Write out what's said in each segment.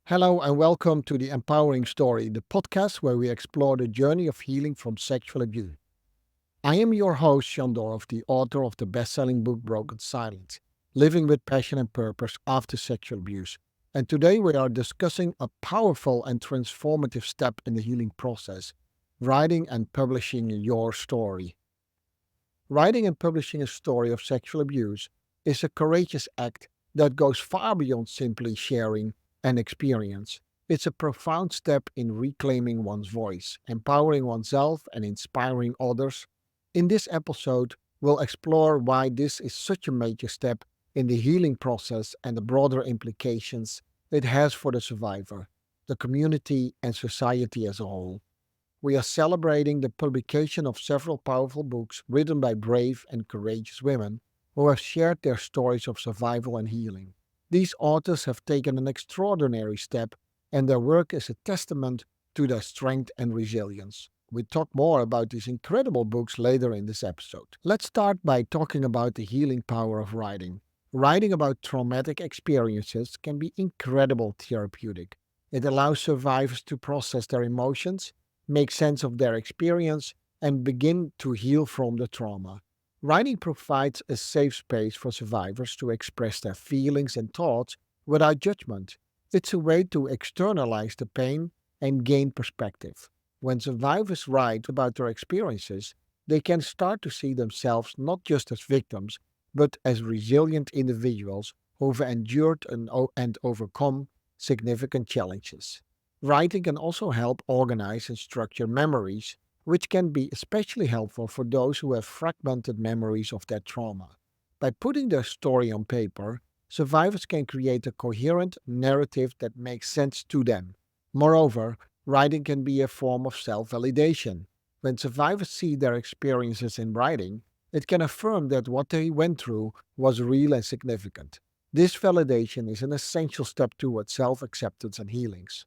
Hello and welcome to the Empowering Story, the podcast where we explore the journey of healing from sexual abuse. I am your host, Shandorov, the author of the best-selling book Broken Silence, Living with Passion and Purpose After Sexual Abuse. And today we are discussing a powerful and transformative step in the healing process, writing and publishing your story. Writing and publishing a story of sexual abuse is a courageous act that goes far beyond simply sharing an experience. It's a profound step in reclaiming one's voice, empowering oneself, and inspiring others. In this episode, we'll explore why this is such a major step in the healing process and the broader implications it has for the survivor, the community, and society as a whole. We are celebrating the publication of several powerful books written by brave and courageous women who have shared their stories of survival and healing. These authors have taken an extraordinary step, and their work is a testament to their strength and resilience. We'll talk more about these incredible books later in this episode. Let's start by talking about the healing power of writing. Writing about traumatic experiences can be incredibly therapeutic. It allows survivors to process their emotions, make sense of their experience, and begin to heal from the trauma. Writing provides a safe space for survivors to express their feelings and thoughts without judgment. It's a way to externalize the pain and gain perspective. When survivors write about their experiences, they can start to see themselves not just as victims, but as resilient individuals who've endured and overcome significant challenges. Writing can also help organize and structure memories, which can be especially helpful for those who have fragmented memories of their trauma. By putting their story on paper, survivors can create a coherent narrative that makes sense to them. Moreover, writing can be a form of self validation. When survivors see their experiences in writing, it can affirm that what they went through was real and significant. This validation is an essential step towards self acceptance and healings.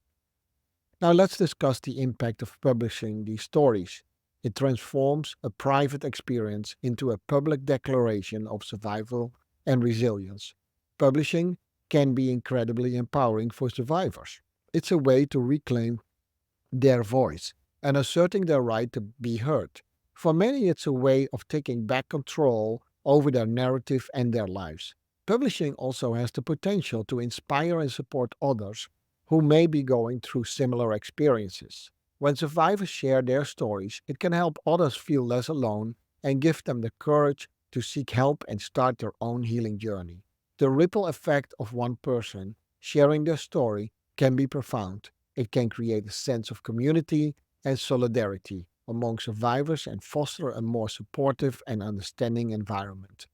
Now let's discuss the impact of publishing these stories. It transforms a private experience into a public declaration of survival and resilience. Publishing can be incredibly empowering for survivors. It's a way to reclaim their voice and asserting their right to be heard. For many, it's a way of taking back control over their narrative and their lives. Publishing also has the potential to inspire and support others who may be going through similar experiences. When survivors share their stories, it can help others feel less alone and give them the courage to seek help and start their own healing journey. The ripple effect of one person sharing their story can be profound. It can create a sense of community and solidarity among survivors and foster a more supportive and understanding environment.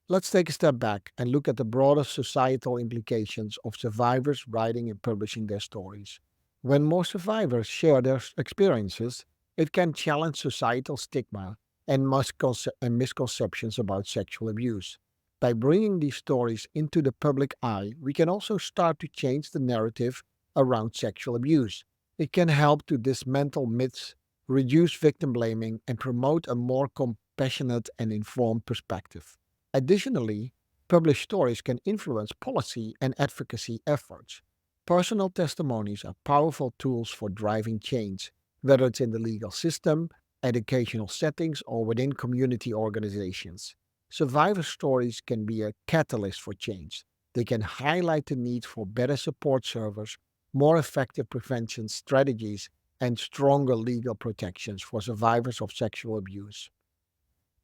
Let's take a step back and look at the broader societal implications of survivors writing and publishing their stories. When more survivors share their experiences, it can challenge societal stigma and misconceptions about sexual abuse. By bringing these stories into the public eye, we can also start to change the narrative around sexual abuse. It can help to dismantle myths, reduce victim blaming, and promote a more compassionate and informed perspective. Additionally, published stories can influence policy and advocacy efforts. Personal testimonies are powerful tools for driving change, whether it's in the legal system, educational settings, or within community organizations. Survivor stories can be a catalyst for change. They can highlight the need for better support servers, more effective prevention strategies, and stronger legal protections for survivors of sexual abuse.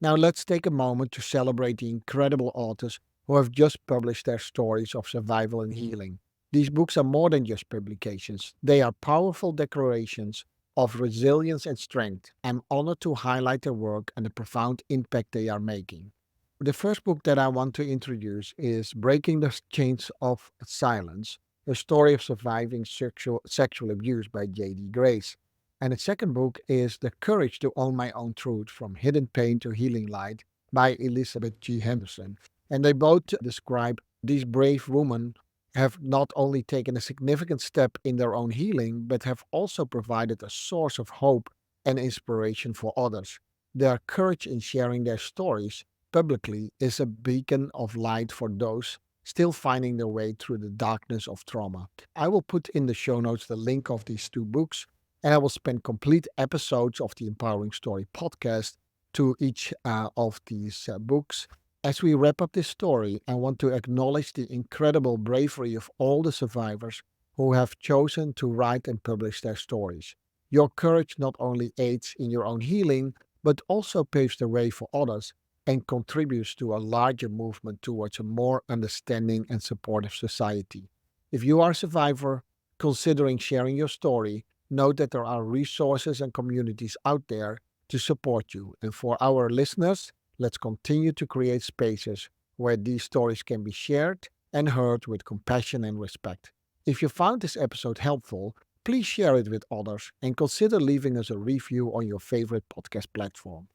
Now let's take a moment to celebrate the incredible authors who have just published their stories of survival and healing. These books are more than just publications. They are powerful declarations of resilience and strength. I'm honored to highlight their work and the profound impact they are making. The first book that I want to introduce is Breaking the Chains of Silence, a story of surviving sexual abuse by J.D. Grace. And the second book is The Courage to Own My Own Truth From Hidden Pain to Healing Light by Elisabeth Henderson. And they both describe these brave women have not only taken a significant step in their own healing, but have also provided a source of hope and inspiration for others. Their courage in sharing their stories publicly is a beacon of light for those still finding their way through the darkness of trauma. I will put in the show notes the link of these two books, and I will spend complete episodes of the Empowering Story podcast to each of these books. As we wrap up this story, I want to acknowledge the incredible bravery of all the survivors who have chosen to write and publish their stories. Your courage not only aids in your own healing, but also paves the way for others and contributes to a larger movement towards a more understanding and supportive society. If you are a survivor considering sharing your story, note that there are resources and communities out there to support you. And for our listeners, let's continue to create spaces where these stories can be shared and heard with compassion and respect. If you found this episode helpful, please share it with others and consider leaving us a review on your favorite podcast platform.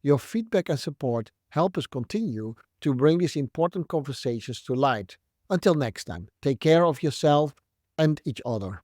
Your feedback and support help us continue to bring these important conversations to light. Until next time, take care of yourself and each other.